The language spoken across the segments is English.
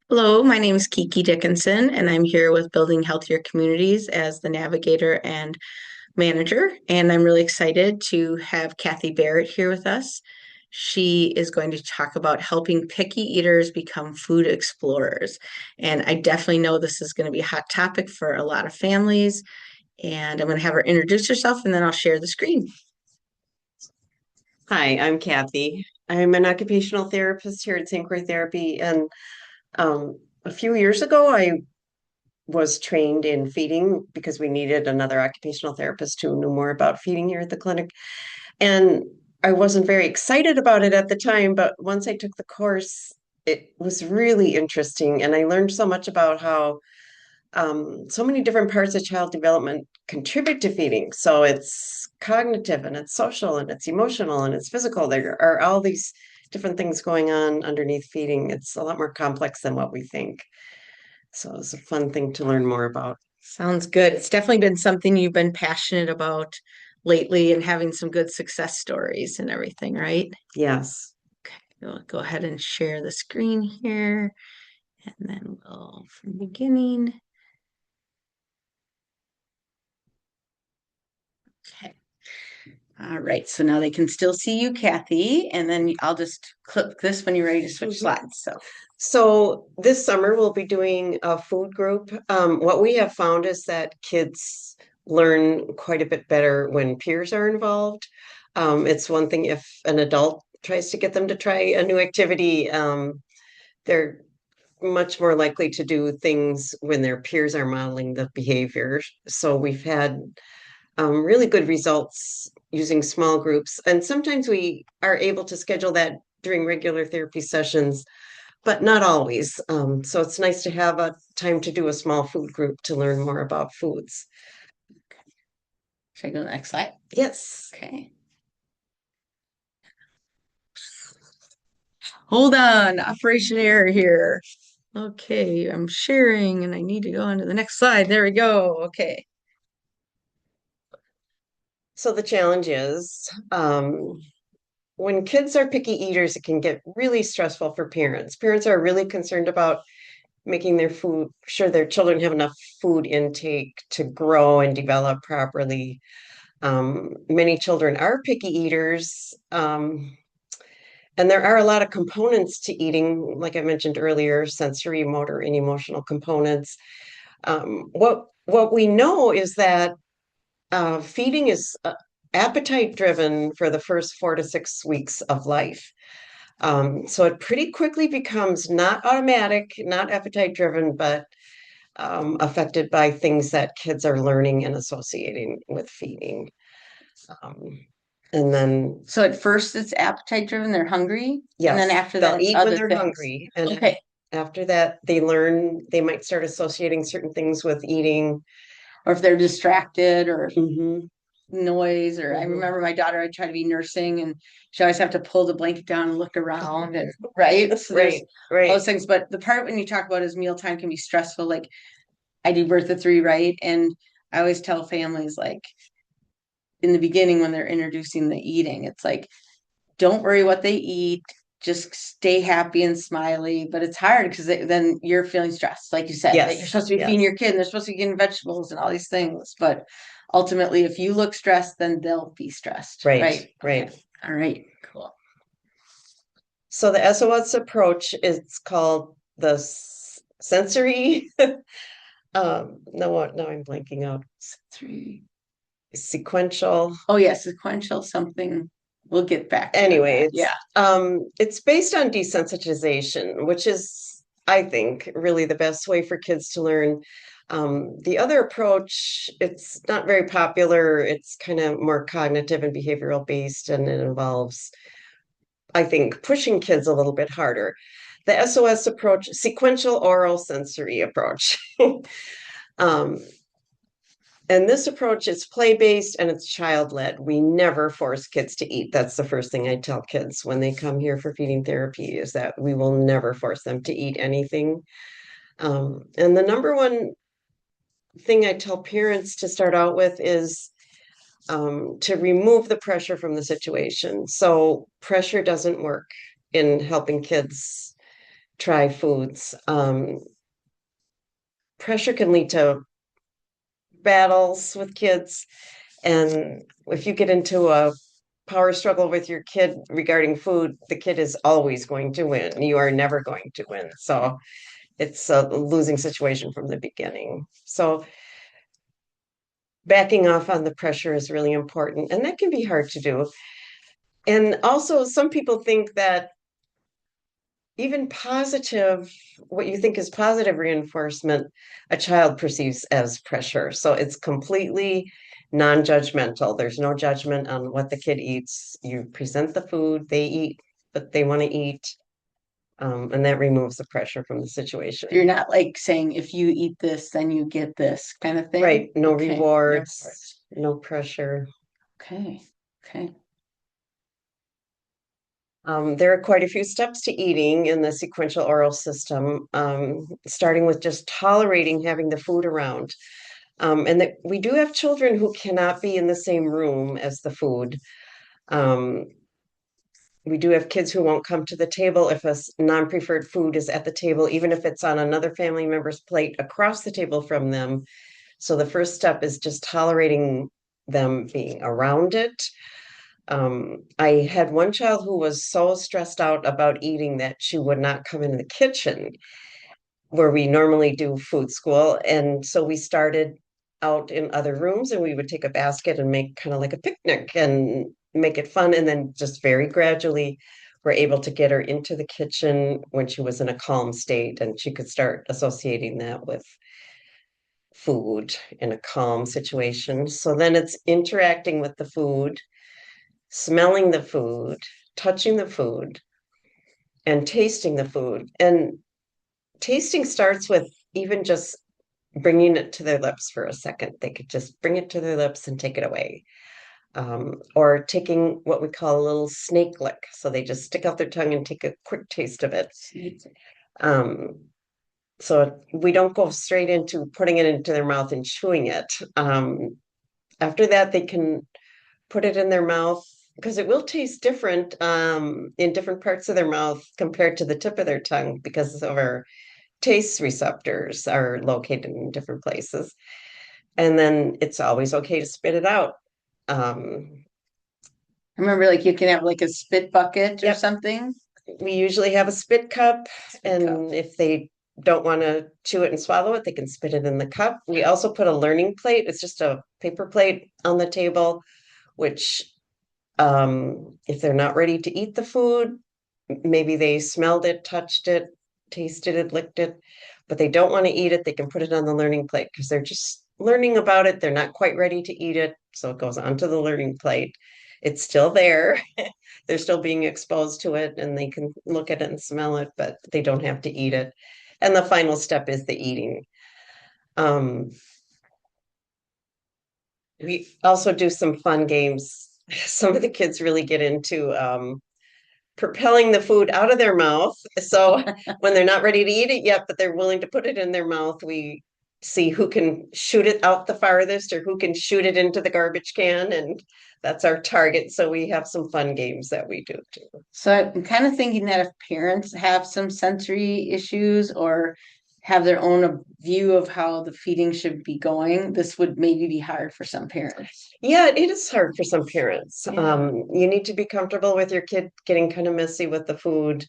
Hello, my name is Kiki Dickinson, and I'm here with Building Healthier Communities as the navigator and manager. And I'm really excited to have Kathy Barrett here with us. She is going to talk about helping picky eaters become food explorers. And I definitely know this is going to be a hot topic for a lot of families. And I'm going to have her introduce herself and then I'll share the screen. Hi, I'm Kathy. I'm an occupational therapist here at St. Croix Therapy, and a few years ago, I was trained in feeding because we needed another occupational therapist who knew more about feeding here at the clinic. And I wasn't very excited about it at the time, but once I took the course, it was really interesting, and I learned so much about how so many different parts of child development contribute to feeding. So it's cognitive and it's social and it's emotional and it's physical. There are all these different things going on underneath feeding. It's a lot more complex than what we think. So it's a fun thing to learn more about. Sounds good. It's definitely been something you've been passionate about lately and having some good success stories and everything, right? Yes. Okay, we'll go ahead and share the screen here, and then we'll, from the beginning. Okay. All right, so now they can still see you, Kathy, and then I'll just click this when you're ready to switch Mhm. slides. So, So this summer we'll be doing a food group. What we have found is that kids learn quite a bit better when peers are involved. It's one thing if an adult tries to get them to try a new activity, they're much more likely to do things when their peers are modeling the behavior. So we've had really good results using small groups. And sometimes we are able to schedule that during regular therapy sessions, but not always. So it's nice to have a time to do a small food group to learn more about foods. should I go to the next slide? Yes. Okay. Hold on, operation error here. Okay, I'm sharing and I need to go on to the next slide. There we go. Okay. So the challenge is when kids are picky eaters, it can get really stressful for parents. Parents are really concerned about making their food sure their children have enough food intake to grow and develop properly. Many children are picky eaters, and there are a lot of components to eating, like I mentioned earlier, sensory, motor, and emotional components. What we know is that feeding is appetite driven for the first 4 to 6 weeks of life. So it pretty quickly becomes not automatic, not appetite driven, but affected by things that kids are learning and associating with feeding. Um, and then, So at first it's appetite driven, they're hungry, and then yes, after they'll that it's eat when other they're things. hungry. And Okay. after that, they learn, they might start associating certain things with eating. Or if they're distracted or Hmm. noise, or I Hmm. remember my daughter, I tried to be nursing and she always have to pull the blanket down and look around and right. So there's Right, all right. those things. But the part when you talk about is mealtime can be stressful. Like I do birth of three, right? And I always tell families like in the beginning when they're introducing the eating, it's like don't worry what they eat, just stay happy and smiley. But it's hard because then you're feeling stressed, like you said, that you're Yes, supposed to be feeding yes. your kid and they're supposed to be getting vegetables and all these things. But ultimately, if you look stressed, then they'll be stressed, Right, right? Okay. right. All right. Cool. So the SOS approach is called the sensory. No, I'm blanking out. Three. Sequential. Oh, yeah, sequential something. We'll get back to you on Anyway, that. Yeah. it's based on desensitization, which is, I think, really the best way for kids to learn. The other approach, it's not very popular. It's kind of more cognitive and behavioral based, and it involves, I think, pushing kids a little bit harder. The SOS approach, sequential oral sensory approach. Um, and this approach is play-based and it's child-led. We never force kids to eat. That's the first thing I tell kids when they come here for feeding therapy is that we will never force them to eat anything. And the number one thing I tell parents to start out with is to remove the pressure from the situation. So pressure doesn't work in helping kids try foods. Pressure can lead to battles with kids. And if you get into a power struggle with your kid regarding food, the kid is always going to win. You are never going to win. So it's a losing situation from the beginning. So backing off on the pressure is really important. And that can be hard to do. And also, some people think that even positive, what you think is positive reinforcement, a child perceives as pressure. So it's completely non-judgmental. There's no judgment on what the kid eats. You present the food, they eat what they want to eat, and that removes the pressure from the situation. You're not like saying if you eat this, then you get this kind of thing. Right, no Okay. No rewards, rewards. no pressure. Okay. Okay. There are quite a few steps to eating in the sequential oral system, starting with just tolerating having the food around. And that we do have children who cannot be in the same room as the food. Um, we do have kids who won't come to the table if a non-preferred food is at the table, even if it's on another family member's plate across the table from them. So the first step is just tolerating them being around it. I had one child who was so stressed out about eating that she would not come into the kitchen where we normally do food school. And so we started out in other rooms and we would take a basket and make kind of like a picnic and make it fun. And then just very gradually, we're able to get her into the kitchen when she was in a calm state and she could start associating that with food in a calm situation. So then it's interacting with the food, smelling the food, touching the food, and tasting the food. And tasting starts with even just bringing it to their lips for a second. They could just bring it to their lips and take it away. Or taking what we call a little snake lick. So they just stick out their tongue and take a quick taste of it. Um, so we don't go straight into putting it into their mouth and chewing it. After that, they can put it in their mouth because it will taste different in different parts of their mouth compared to the tip of their tongue because of our taste receptors are located in different places. And then it's always okay to spit it out. Um, I remember like you can have like a spit bucket or yep, something. we usually have a spit cup, Spit cup. and if they don't want to chew it and swallow it, they can spit it in the cup. We also put a learning plate. It's just a paper plate on the table, which if they're not ready to eat the food, maybe they smelled it, touched it, tasted it, licked it, but they don't want to eat it, they can put it on the learning plate because they're just learning about it. They're not quite ready to eat it. So it goes onto the learning plate. It's still there. They're still being exposed to it and they can look at it and smell it, but they don't have to eat it. And the final step is the eating. Um, we also do some fun games. Some of the kids really get into propelling the food out of their mouth. So when they're not ready to eat it yet, but they're willing to put it in their mouth, we see who can shoot it out the farthest or who can shoot it into the garbage can. And that's our target. So we have some fun games that we do too. So I'm kind of thinking that if parents have some sensory issues or have their own view of how the feeding should be going, this would maybe be hard for some parents. Yeah, it is hard for some parents. Yeah. You need to be comfortable with your kid getting kind of messy with the food,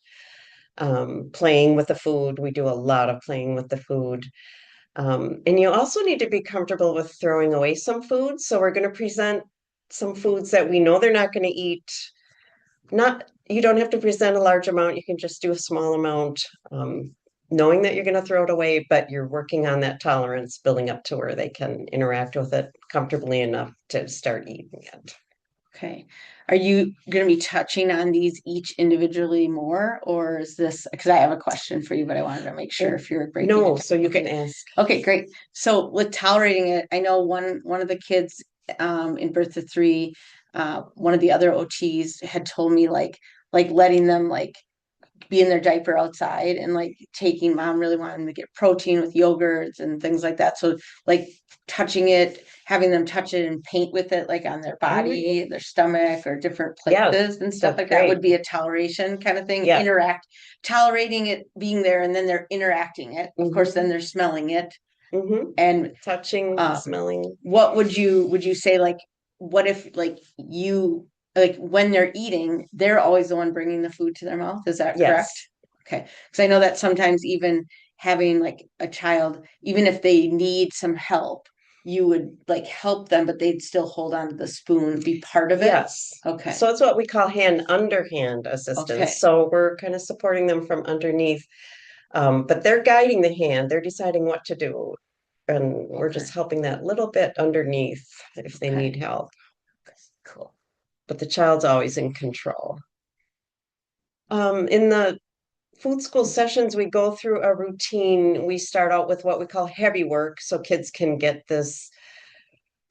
playing with the food. We do a lot of playing with the food. And you also need to be comfortable with throwing away some food. So we're going to present some foods that we know they're not going to eat. Not, you don't have to present a large amount. You can just do a small amount, knowing that you're going to throw it away, but you're working on that tolerance, building up to where they can interact with it comfortably enough to start eating it. Okay. Are you going to be touching on these each individually more, or is this because I have a question for you, but I wanted to make sure Oh, if you're breaking no, it so down. you can Okay. ask. Okay, great. So with tolerating it, I know one of the kids in birth to three, one of the other OTs had told me like letting them like be in their diaper outside and like taking mom really wanting to get protein with yogurts and things like that. So like touching it, having them touch it and paint with it like on their Mhm. body, their stomach or different Yes, places and stuff that's like that would great. be a toleration kind of thing. Yeah. Tolerating it being there and then they're interacting it. Of course, then Hmm. they're smelling it. Hmm. And Touching, smelling. what would you say like what if like you like when they're eating, they're always the one bringing the food to their mouth? Is that correct? Yes. Okay. Because I know that sometimes even having like a child, even if they need some help, you would like help them, but they'd still hold on to the spoon, be part of it. Yes. Okay. So it's what we call hand underhand assistance. Okay. So we're kind of supporting them from underneath, but they're guiding the hand. They're deciding what to do. And we're Okay. just helping that little bit underneath if they Okay. need help. Cool. But the child's always in control. In the food school sessions, we go through a routine. We start out with what we call heavy work so kids can get this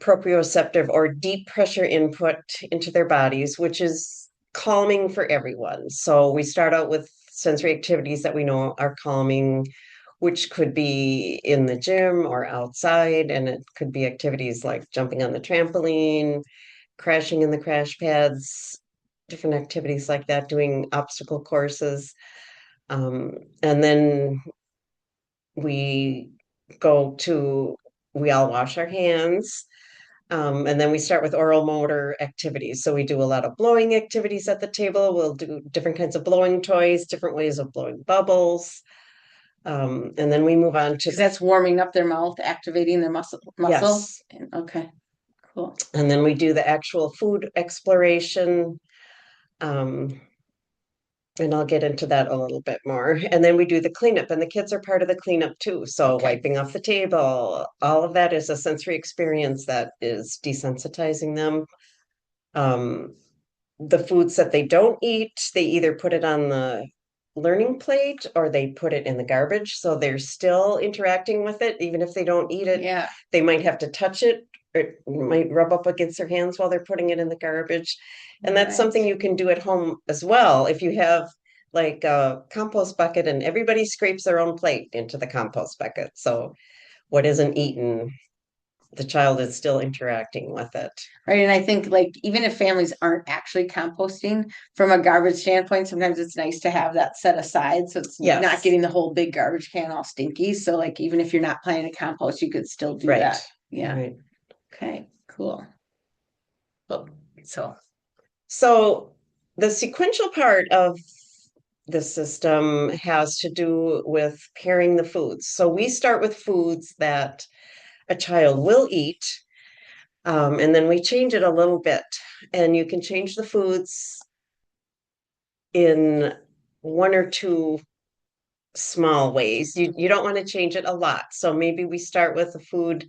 proprioceptive or deep pressure input into their bodies, which is calming for everyone. So we start out with sensory activities that we know are calming, which could be in the gym or outside, and it could be activities like jumping on the trampoline, crashing in the crash pads, different activities like that, doing obstacle courses. And then we go to, we all wash our hands. And then we start with oral motor activities. So we do a lot of blowing activities at the table. We'll do different kinds of blowing toys, different ways of blowing bubbles. And then we move on to Because the, that's warming up their mouth, activating their muscle. yes. And okay, cool. And then we do the actual food exploration. Um, and I'll get into that a little bit more. And then we do the cleanup, and the kids are part of the cleanup too. So Okay. wiping off the table, all of that is a sensory experience that is desensitizing them. Um, the foods that they don't eat, they either put it on the learning plate or they put it in the garbage. So they're still interacting with it, even if they don't eat it. Yeah. They might have to touch it or it might rub up against their hands while they're putting it in the garbage. And that's Right. something you can do at home as well. If you have like a compost bucket and everybody scrapes their own plate into the compost bucket. So what isn't eaten, the child is still interacting with it. Right. And I think like even if families aren't actually composting from a garbage standpoint, sometimes it's nice to have that set aside. So it's not Yes, getting the whole big garbage can all stinky. So like even if you're not planning to compost, you could still do right. that. Yeah. Right. Okay. Cool. Well, so So the sequential part of the system has to do with pairing the foods. So we start with foods that a child will eat, and then we change it a little bit. And you can change the foods in one or two small ways. You don't want to change it a lot. So maybe we start with a food,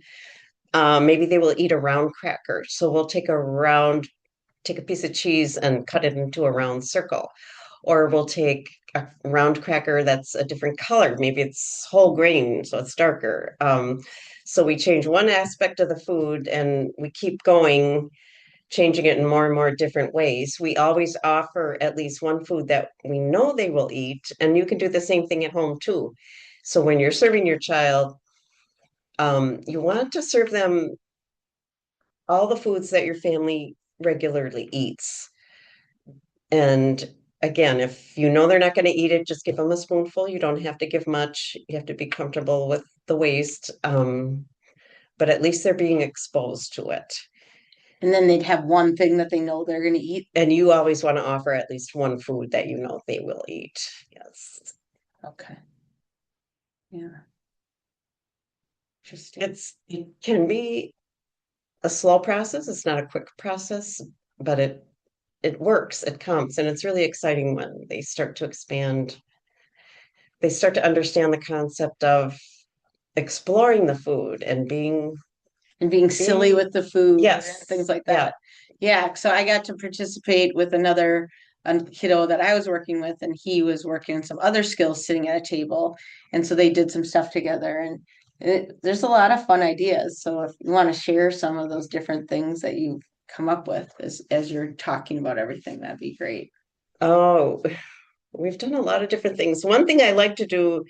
maybe they will eat a round cracker. So we'll take a piece of cheese and cut it into a round circle. Or we'll take a round cracker that's a different color. Maybe it's whole grain, so it's darker. So we change one aspect of the food and we keep going, changing it in more and more different ways. We always offer at least one food that we know they will eat, and you can do the same thing at home too. So when you're serving your child, you want to serve them all the foods that your family regularly eats. And again, if you know they're not going to eat it, just give them a spoonful. You don't have to give much. You have to be comfortable with the waste. But at least they're being exposed to it. and then they'd have one thing that they know they're gonna eat. And you always want to offer at least one food that you know they will eat. Yes. Okay. Yeah. Interesting. It can be a slow process. It's not a quick process, but it works, it comes, and it's really exciting when they start to expand. They start to understand the concept of exploring the food and And being silly being with the food and things yes, like yeah. that. Yeah, so I got to participate with another kiddo that I was working with, and he was working on some other skills sitting at a table. And so they did some stuff together, and there's a lot of fun ideas. So if you want to share some of those different things that you've come up with as you're talking about everything, that'd be great. Oh. We've done a lot of different things. One thing I like to do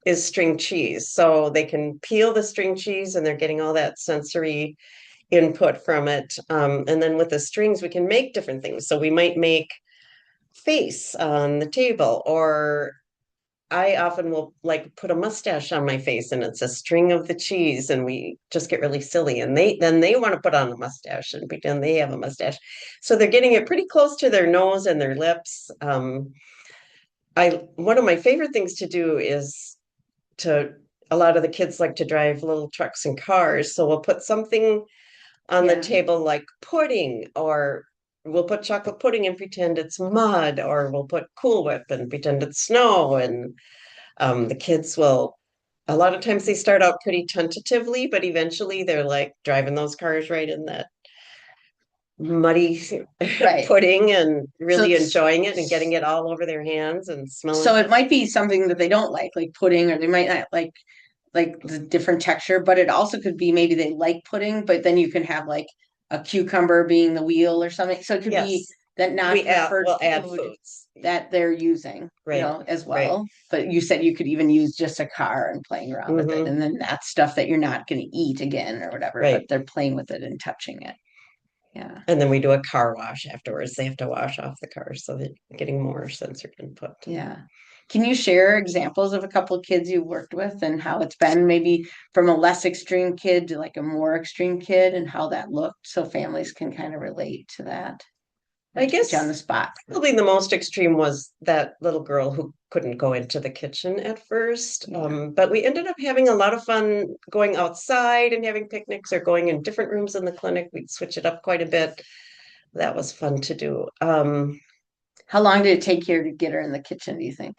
is string cheese. So they can peel the string cheese and they're getting all that sensory input from it. And then with the strings, we can make different things. So we might make face on the table, or I often will like put a mustache on my face and it's a string of the cheese and we just get really silly and they want to put on a mustache and pretend they have a mustache. So they're getting it pretty close to their nose and their lips. I one of my favorite things to do is to a lot of the kids like to drive little trucks and cars. So we'll put something on the Yeah. table like pudding, or we'll put chocolate pudding and pretend it's mud, or we'll put Cool Whip and pretend it's snow. And the kids will, a lot of times they start out pretty tentatively, but eventually they're like driving those cars right in that muddy Right. pudding and So really enjoying it and getting it all over their hands and smelling so it good. might be something that they don't like pudding, or they might not like the different texture, but it also could be maybe they like pudding, but then you can have like a cucumber being the wheel or something. So it could be Yes, that we add, non-preferred we'll add food foods. that they're using, Right, as right. well. But you said you could even use just a car and playing around with it. Hmm. And then that's stuff that you're not going to eat again or whatever, but Right. they're playing with it and touching it. Yeah. And then we do a car wash afterwards. They have to wash off the car so they're getting more sensory input. Yeah. Can you share examples of a couple of kids you worked with and how it's been maybe from a less extreme kid to like a more extreme kid and how that looked so families can kind of relate to that? I Not to put you on guess the spot. probably the most extreme was that little girl who couldn't go into the kitchen at first. Yeah. But we ended up having a lot of fun going outside and having picnics or going in different rooms in the clinic. We'd switch it up quite a bit. That was fun to do. How long did it take here to get her in the kitchen, do you think?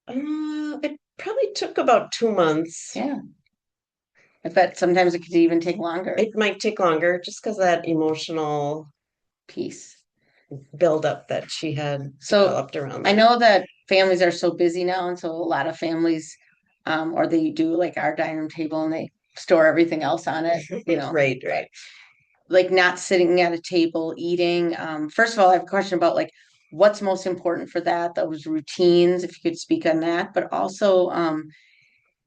It probably took about 2 months. Yeah. I bet sometimes it could even take longer. It might take longer just because that emotional Piece. buildup that she had So developed around I that. know that families are so busy now, and so a lot of families, or they do like our dining room table and they store everything else on it, Right, but right. like not sitting at a table eating. First of all, I have a question about like what's most important for that, those routines, if you could speak on that, but also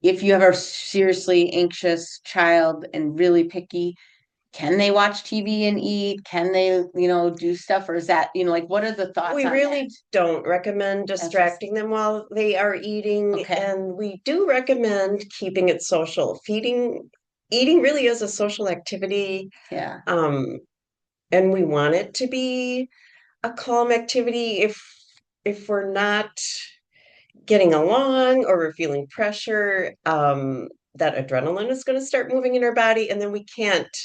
if you have a seriously anxious child and really picky, can they watch TV and eat? Can they, do stuff? Or is that, like what are the thoughts We on that? really don't recommend As this, distracting them while they are eating, okay. and we do recommend keeping it social. Eating really is a social activity, Yeah. um, and we want it to be a calm activity. If we're not getting along or we're feeling pressure, that adrenaline is going to start moving in our body, and then we can't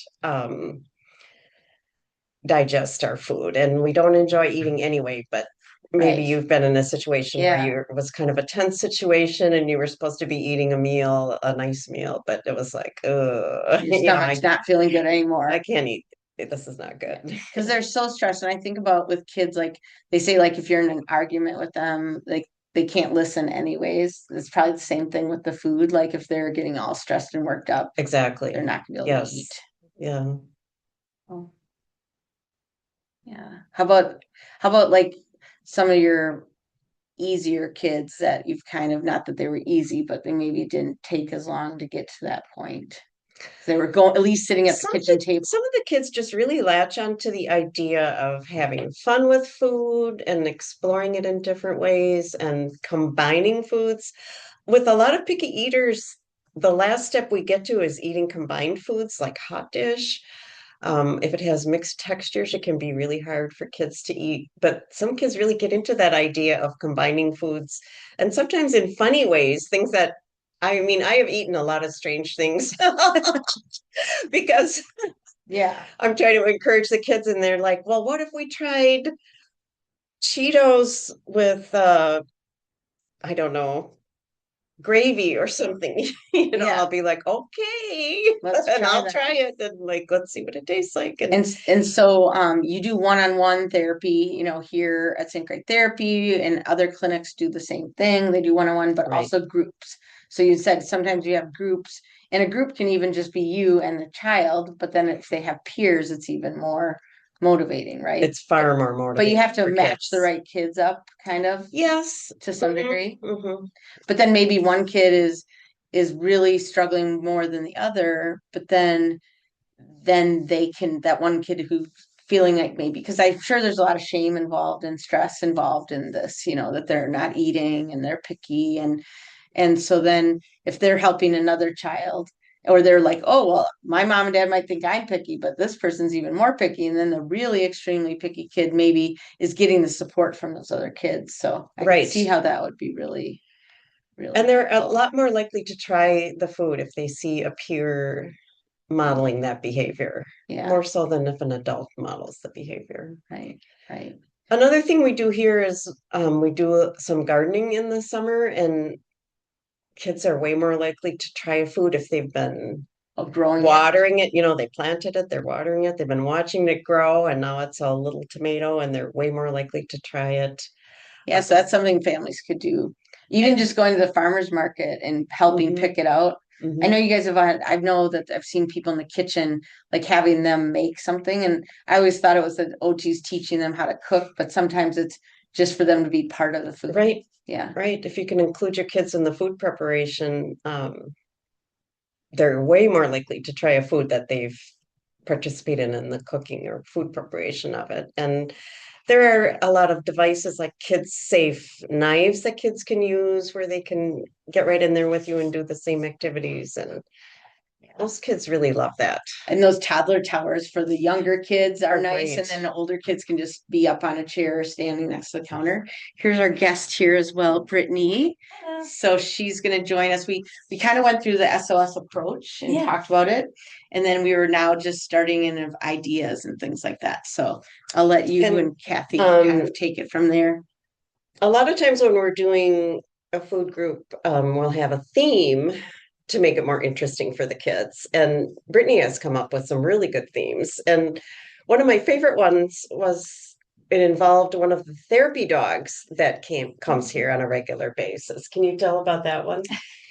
digest our food, and we don't enjoy eating anyway. But maybe Right. you've been in a situation where Yeah. you it was kind of a tense situation and you were supposed to be eating a meal, a nice meal, but it was like, Your stomach's not feeling good I anymore. can't eat. This is not Yeah. good. Because they're so stressed. And I think about with kids, like they say, like if you're in an argument with them, like they can't listen anyways. It's probably the same thing with the food. Like if they're getting all stressed and worked up, they're Exactly. not gonna be able to eat. Yes. Yeah. Oh, yeah. How about like some of your easier kids that you've kind of, not that they were easy, but they maybe didn't take as long to get to that point. They were going at least sitting at the kitchen table. Some of the kids just really latch onto the idea of having fun with food and exploring it in different ways and combining foods. With a lot of picky eaters, the last step we get to is eating combined foods like hot dish. If it has mixed textures, it can be really hard for kids to eat. But some kids really get into that idea of combining foods, and sometimes in funny ways, things that I mean, I have eaten a lot of strange things because Yeah. I'm trying to encourage the kids, and they're like, well, what if we tried Cheetos with, I don't know, gravy or something? I'll Yeah. be like, okay, Let's and try I'll that. try it and like, let's see what it tastes like. And And so you do one-on-one therapy, here at St. Great Therapy, and other clinics do the same thing. They do one-on-one, but right, also groups. So you said sometimes you have groups, and a group can even just be you and the child, but then if they have peers, it's even motivating, right? It's far more But you motivating have to for match the kids. right kids up kind of Yes. to some degree. Hmm. But then maybe one kid is really struggling more than the other, but then they can that one kid who's feeling like maybe because I'm sure there's a lot of shame involved and stress involved in this, that they're not eating and they're picky and so then if they're helping another child or they're like, oh well, my mom and dad might think I'm picky, but this person's even more picky. And then the really extremely picky kid maybe is getting the support from those other kids. So I could Right. see how that would be really, And really they're a helpful. lot more likely to try the food if they see a peer modeling that behavior, Yeah, more so than if an adult models the behavior. right, right. Another thing we do here is we do some gardening in the summer, and kids are way more likely to try a food if they've been Of growing it. watering it. They planted it, they're watering it, they've been watching it grow, and now it's a little tomato, and they're way more likely to try it. Yeah, so that's something families could do. Even And just going to the farmer's market and helping mhm, pick it out. I know mhm. you guys have had, I know that I've seen people in the kitchen like having them make something. And I always thought it was that OT's teaching them how to cook, but sometimes it's just for them to be part of the food. Right, Yeah. right. If you can include your kids in the food preparation, they're way more likely to try a food that they've participated in the cooking or food preparation of it. And there are a lot of devices like kids safe knives that kids can use where they can get right in there with you and do the same activities. And Yeah. most kids really love that. And those toddler towers for the younger kids are Oh, nice. And great. then the older kids can just be up on a chair or standing next to the counter. Here's our guest here as well, Brittany. So she's going to join us. We kind of went through the SOS approach and talked about it. And then we were now just starting in ideas and things like that. So I'll let you And and Kathy kind um, of take it from there. a lot of times when we're doing a food group, we'll have a theme to make it more interesting for the kids. And Brittany has come up with some really good themes. And one of my favorite ones was it involved one of the therapy dogs that comes here on a regular basis. Can you tell about that one?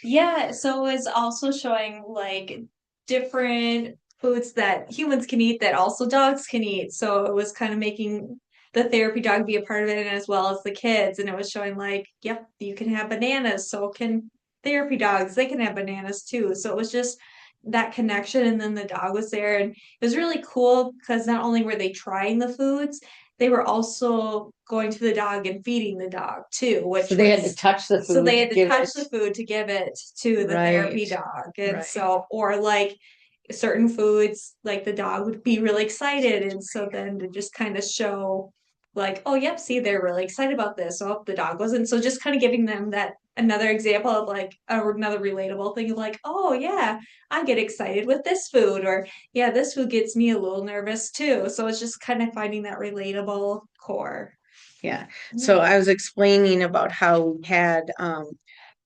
Yeah, so it's also showing like different foods that humans can eat that also dogs can eat. So it was kind of making the therapy dog be a part of it, and as well as the kids. And it was showing like, yep, you can have bananas, so can therapy dogs. They can have bananas too. So it was just that connection. And then the dog was there, and it was really cool because not only were they trying the foods, they were also going to the dog and feeding the dog too, So which they had to was touch the so food they to had to give touch it. the food to give it to the Right. therapy dog. And Right. so, or like certain foods, like the dog would be really excited. And so then to just kind of show, like, oh, yep, see, they're really excited about this. So the dog wasn't. So just kind of giving them that another example of like another relatable thing of like, oh, yeah, I get excited with this food. Or, yeah, this food gets me a little nervous too. So it's just kind of finding that relatable core. Yeah. So I was explaining about how we had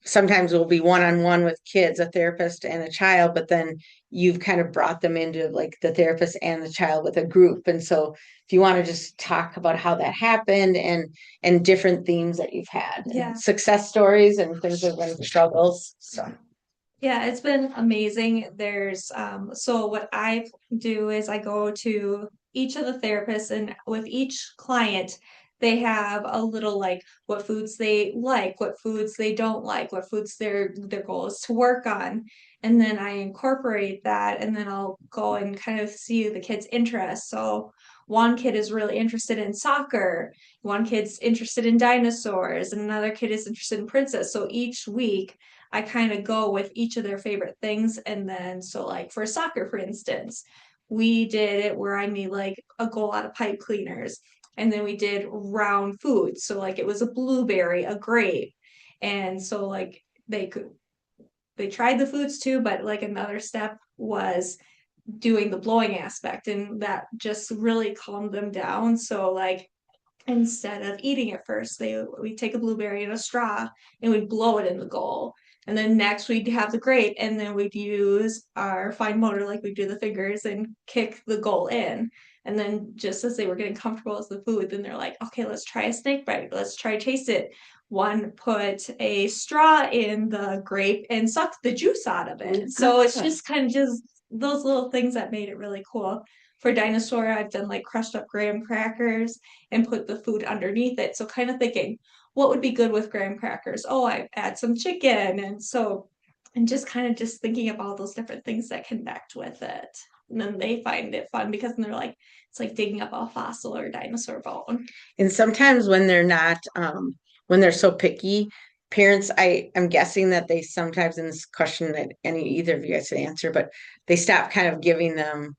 sometimes we'll be one-on-one with kids, a therapist and a child, but then you've kind of brought them into like the therapist and the child with a group. And so if you want to just talk about how that happened and different themes that you've had, Yeah. and success stories and things that have been struggles. So Yeah, it's been amazing. There's so what I do is I go to each of the therapists, and with each client, they have a little like what foods they like, what foods they don't like, what foods their goal is to work on. And then I incorporate that, and then I'll go and kind of see the kid's interests. So one kid is really interested in soccer, one kid's interested in dinosaurs, and another kid is interested in princess. So each week I kind of go with each of their favorite things. And then, so like for soccer, for instance, we did it where I made like a goal out of pipe cleaners. And then we did round foods. So like it was a blueberry, a grape. And so like they tried the foods too, but like another step was doing the blowing aspect. And that just really calmed them down. So like instead of eating it first, we take a blueberry and a straw and we'd blow it in the goal. And then next we'd have the grape, and then we'd use our fine motor, like we do the fingers, and kick the goal in. And then just as they were getting comfortable with the food, then they're like, okay, let's try a snake bite. Let's try taste it. One put a straw in the grape and sucked the juice out of it. So it's just kind of just those little things that made it really cool. For dinosaur, I've done like crushed up graham crackers and put the food underneath it. So kind of thinking, what would be good with graham crackers? Oh, I add some chicken. And just kind of just thinking of all those different things that connect with it. And then they find it fun because they're like, it's like digging up a fossil or dinosaur bone. And sometimes when they're not, when they're so picky, parents, I'm guessing that they sometimes in this question that any either of you guys could answer, but they stop kind of giving them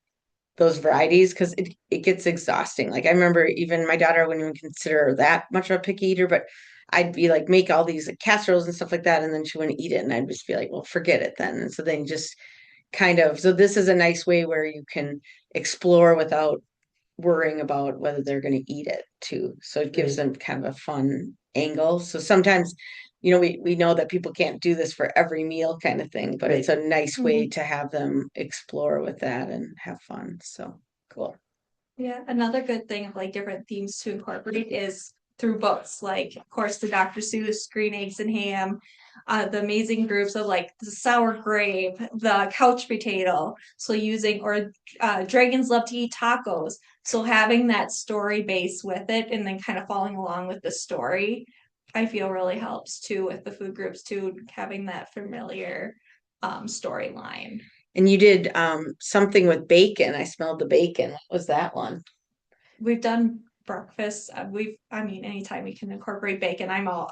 those varieties because it gets exhausting. Like I remember even my daughter wouldn't even consider her that much of a picky eater, but I'd be like make all these like casseroles and stuff like that, and then she wouldn't eat it, and I'd just be like, well, forget it then. And so then just kind of so this is a nice way where you can explore without worrying about whether they're going to eat it too. So it gives them kind of a fun angle. So sometimes, we know that people can't do this for every meal kind of thing, but it's a nice way to have them explore with that and have fun. So cool. Yeah, another good thing of like different themes to incorporate is through books, like of course the Dr. Seuss Green Eggs and Ham, the amazing groups of like the sour grape, the couch potato. So using or dragons love to eat tacos. So having that story base with it and then kind of following along with the story, I feel really helps too with the food groups too, having that familiar storyline. And you did something with bacon. I smelled the bacon. What was that one? We've done breakfast. I mean, anytime we can incorporate bacon, I'm all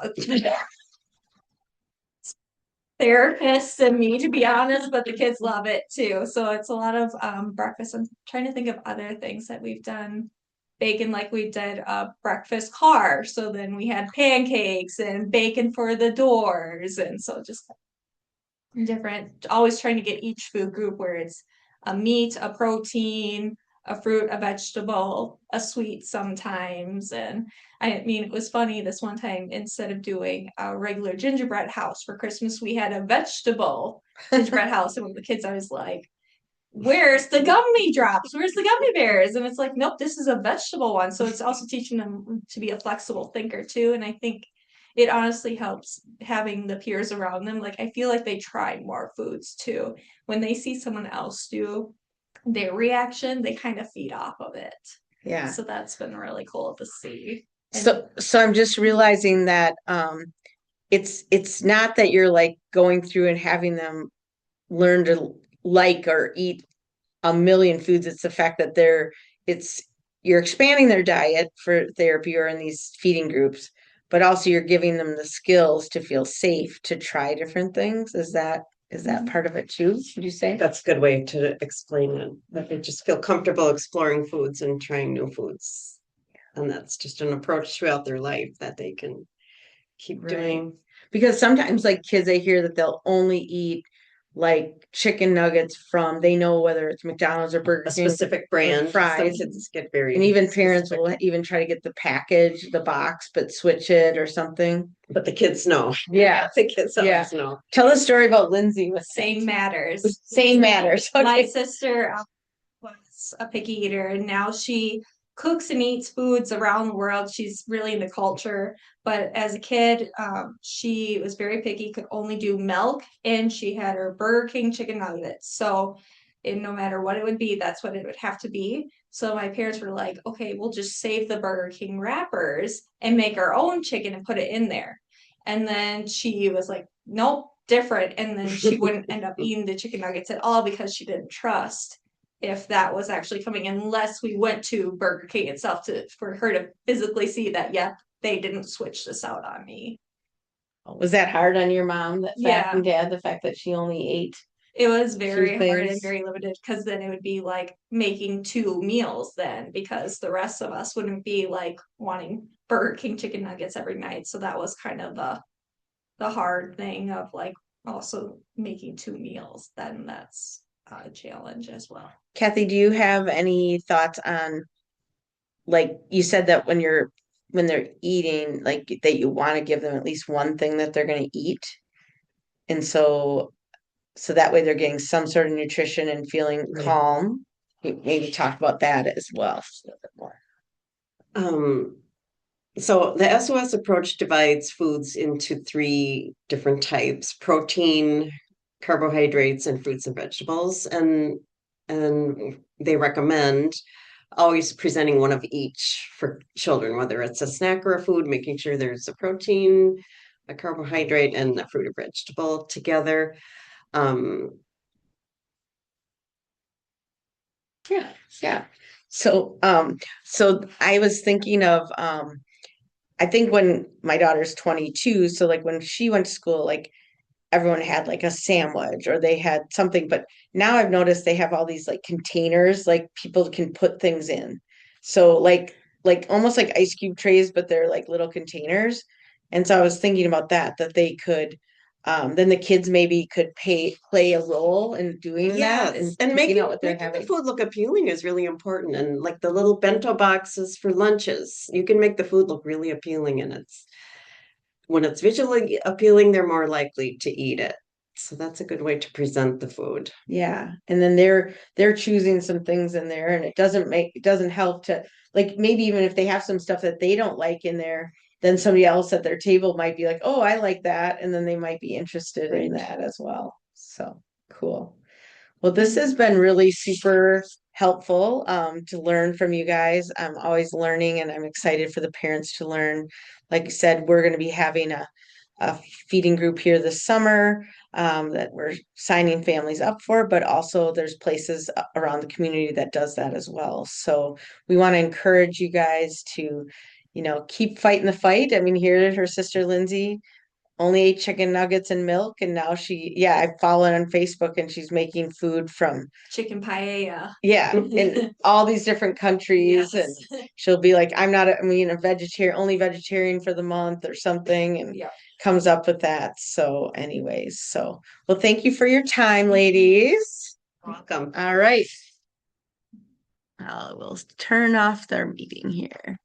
therapists and me, to be honest, but the kids love it too. So it's a lot of breakfast. I'm trying to think of other things that we've done. Bacon, like we did a breakfast car. So then we had pancakes and bacon for the doors. And so just different, always trying to get each food group where it's a meat, a protein, a fruit, a vegetable, a sweet sometimes. And I mean, it was funny this one time, instead of doing a regular gingerbread house for Christmas, we had a vegetable gingerbread house. And with the kids, I was like, where's the gummy drops? Where's the gummy bears? And it's like, nope, this is a vegetable one. So it's also teaching them to be a flexible thinker too. And I think it honestly helps having the peers around them. Like I feel like they try more foods too. When they see someone else do their reaction, they kind of feed off of it. Yeah. So that's been really cool to see. So I'm just realizing that it's not that you're like going through and having them learn to like or eat a million foods. It's the fact that you're expanding their diet for therapy or in these feeding groups, but also you're giving them the skills to feel safe to try different things. Is that part of it too, would you say? That's a good way to explain it, that they just feel comfortable exploring foods and trying new foods. And that's just an approach throughout their life that they can keep doing. Because sometimes like kids, I hear that they'll only eat like chicken nuggets from, they know whether it's McDonald's or Burger A King specific brand. fries. Some kids get very And even parents specific. will even try to get the package, the box, but switch it or something. But the kids know. Yeah. The kids always know. Tell a story about Lindsay with Same matters. Same matters. Okay. My sister was a picky eater, and now she cooks and eats foods around the world. She's really into culture. But as a kid, she was very picky, could only do milk, and she had her Burger King chicken nuggets. So, and no matter what it would be, that's what it would have to be. So my parents were like, okay, we'll just save the Burger King wrappers and make our own chicken and put it in there. And then she was like, nope, different. And then she wouldn't end up eating the chicken nuggets at all because she didn't trust if that was actually coming, unless we went to Burger King itself for her to physically see that, yeah, they didn't switch this out on me. Was that hard on your mom, that fact, and dad, the fact that she only ate? It was very hard and very limited, because then it would be like making 2 meals then, because the rest of us wouldn't be like wanting Burger King chicken nuggets every night. So that was kind of the hard thing of like also making 2 meals. Then that's a challenge as well. Kathy, do you have any thoughts on, like you said that when they're eating, like that you want to give them at least one thing that they're going to eat, and so that way they're getting some sort of nutrition and feeling calm. Maybe talk about that as well a little bit more. So the SOS approach divides foods into 3 different types: protein, carbohydrates, and fruits and vegetables. And And they recommend always presenting one of each for children, whether it's a snack or a food, making sure there's a protein, a carbohydrate, and a fruit or vegetable together. Um, Yeah, yeah. So I was thinking of I think when my daughter's 22, so like when she went to school, like everyone had like a sandwich or they had something, but now I've noticed they have all these like containers like people can put things in. So like almost like ice cube trays, but they're like little containers. And so I was thinking about that they could then the kids maybe could play a role in doing that yes, and and picking out what they're making the having. food look appealing is really important. And like the little bento boxes for lunches, you can make the food look really appealing, and it's when it's visually appealing, they're more likely to eat it. So that's a good way to present the food. Yeah. And then they're choosing some things in there and it doesn't help to like maybe even if they have some stuff that they don't like in there, then somebody else at their table might be like, "Oh, I like that." And then they might be interested in Right. that as well. So, cool. Well, this has been really super helpful to learn from you guys. I'm always learning and I'm excited for the parents to learn. Like I said, we're going to be having a feeding group here this summer that we're signing families up for, but also there's places around the community that does that as well. So we want to encourage you guys to, keep fighting the fight. I mean, here her sister Lindsay only ate chicken nuggets and milk, and now I follow her on Facebook, and she's making food from Chicken paella. yeah, in all these different countries, and Yes. she'll be like, a vegetarian, only vegetarian for the month or something, and Yeah. comes up with that. So, anyways, well, thank you for your time, ladies. Welcome. All right. We'll turn off their meeting here.